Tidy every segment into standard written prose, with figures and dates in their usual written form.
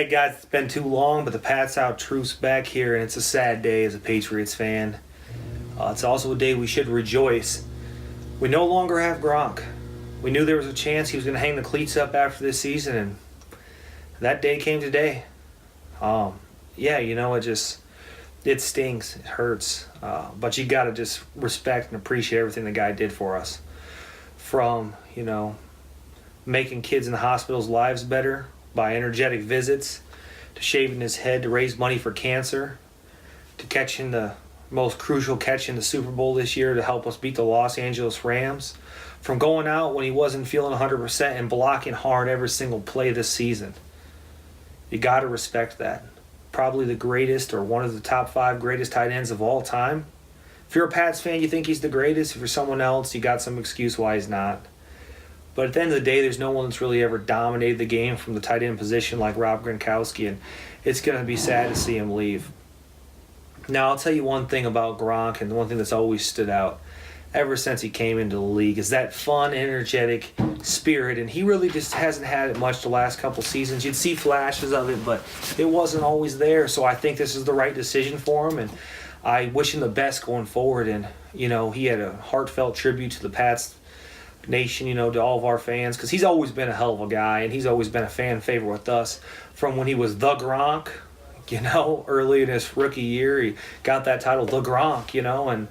Hey guys, it's been too long, but the Pats out truce back here, and it's a sad day as a Patriots fan. It's also a day we should rejoice. We no longer have Gronk. We knew there was a chance he was going to hang the cleats up after this season, and that day came today. It stings, it hurts, but you got to just respect and appreciate everything the guy did for us. From, making kids in the hospital's lives better by energetic visits, to shaving his head to raise money for cancer, to catching the most crucial catch in the Super Bowl this year to help us beat the Los Angeles Rams, from going out when he wasn't feeling 100% and blocking hard every single play this season. You got to respect that. Probably the greatest, or one of the top 5 greatest tight ends of all time. If you're a Pats fan, you think he's the greatest. If you're someone else, you got some excuse why he's not. But at the end of the day, there's no one that's really ever dominated the game from the tight end position like Rob Gronkowski, and it's going to be sad to see him leave. Now, I'll tell you one thing about Gronk, and the one thing that's always stood out ever since he came into the league is that fun, energetic spirit, and he really just hasn't had it much the last couple seasons. You'd see flashes of it, but it wasn't always there, so I think this is the right decision for him, and I wish him the best going forward. And, he had a heartfelt tribute to the Pats Nation, to all of our fans, because he's always been a hell of a guy, and he's always been a fan favorite with us from when he was the Gronk, early in his rookie year. He got that title, the Gronk, and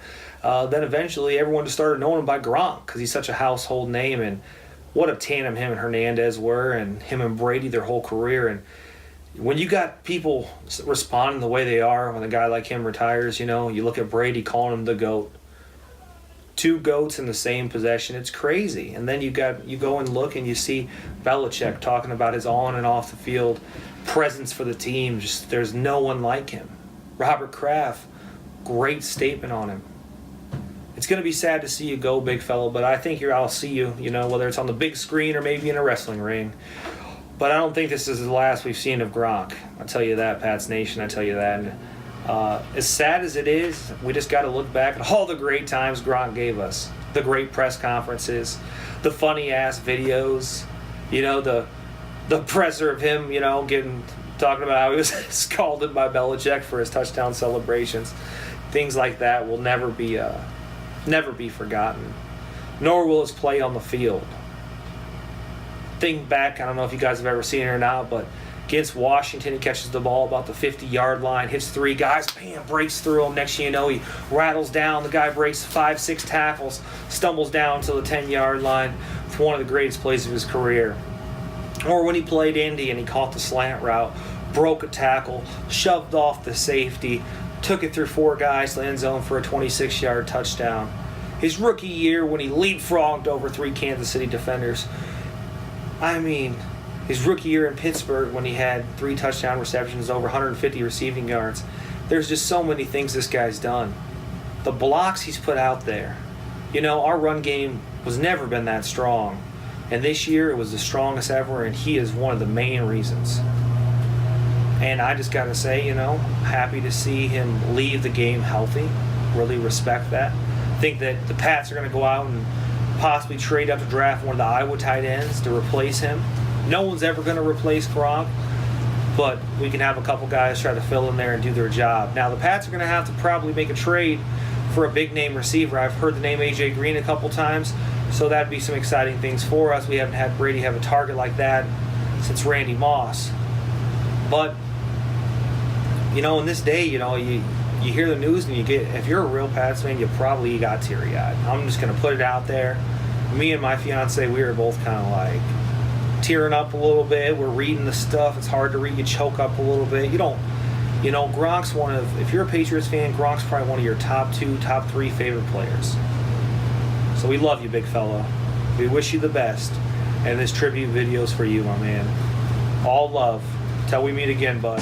then eventually everyone just started knowing him by Gronk because he's such a household name. And what a tandem him and Hernandez were, and him and Brady their whole career. And when you got people responding the way they are when a guy like him retires, you look at Brady calling him the GOAT. 2 GOATs in the same possession. It's crazy. And then you go and look and you see Belichick talking about his on and off the field presence for the team. Just there's no one like him. Robert Kraft, great statement on him. It's going to be sad to see you go, big fella, but I think I'll see you, whether it's on the big screen or maybe in a wrestling ring. But I don't think this is the last we've seen of Gronk. I'll tell you that, Pats Nation. I tell you that. And, as sad as it is, we just got to look back at all the great times Gronk gave us. The great press conferences, the funny-ass videos, the presser of him, talking about how he was scalded by Belichick for his touchdown celebrations. Things like that will never be forgotten, nor will his play on the field. Think back, I don't know if you guys have ever seen it or not, but against Washington, he catches the ball about the 50-yard line, hits 3 guys, bam, breaks through him. Next thing you know, he rattles down. The guy breaks 5-6 tackles, stumbles down to the 10-yard line. It's one of the greatest plays of his career. Or when he played Indy and he caught the slant route, broke a tackle, shoved off the safety, took it through 4 guys to the end zone for a 26-yard touchdown. His rookie year when he leapfrogged over 3 Kansas City defenders. His rookie year in Pittsburgh when he had 3 touchdown receptions, over 150 receiving yards. There's just so many things this guy's done. The blocks he's put out there. Our run game was never been that strong. And this year it was the strongest ever, and he is one of the main reasons. And I just got to say, happy to see him leave the game healthy. Really respect that. Think that the Pats are going to go out and possibly trade up to draft one of the Iowa tight ends to replace him. No one's ever going to replace Gronk, but we can have a couple guys try to fill in there and do their job. Now, the Pats are going to have to probably make a trade for a big-name receiver. I've heard the name A.J. Green a couple times, so that'd be some exciting things for us. We haven't had Brady have a target like that since Randy Moss. But, in this day, you hear the news and if you're a real Pats fan, you probably got teary-eyed. I'm just going to put it out there. Me and my fiance, we were both kind of like tearing up a little bit. We're reading the stuff. It's hard to read. You choke up a little bit. Gronk's if you're a Patriots fan, Gronk's probably one of your top 2, top 3 favorite players. So we love you, big fella. We wish you the best. And this tribute video's for you, my man. All love. Till we meet again, bud.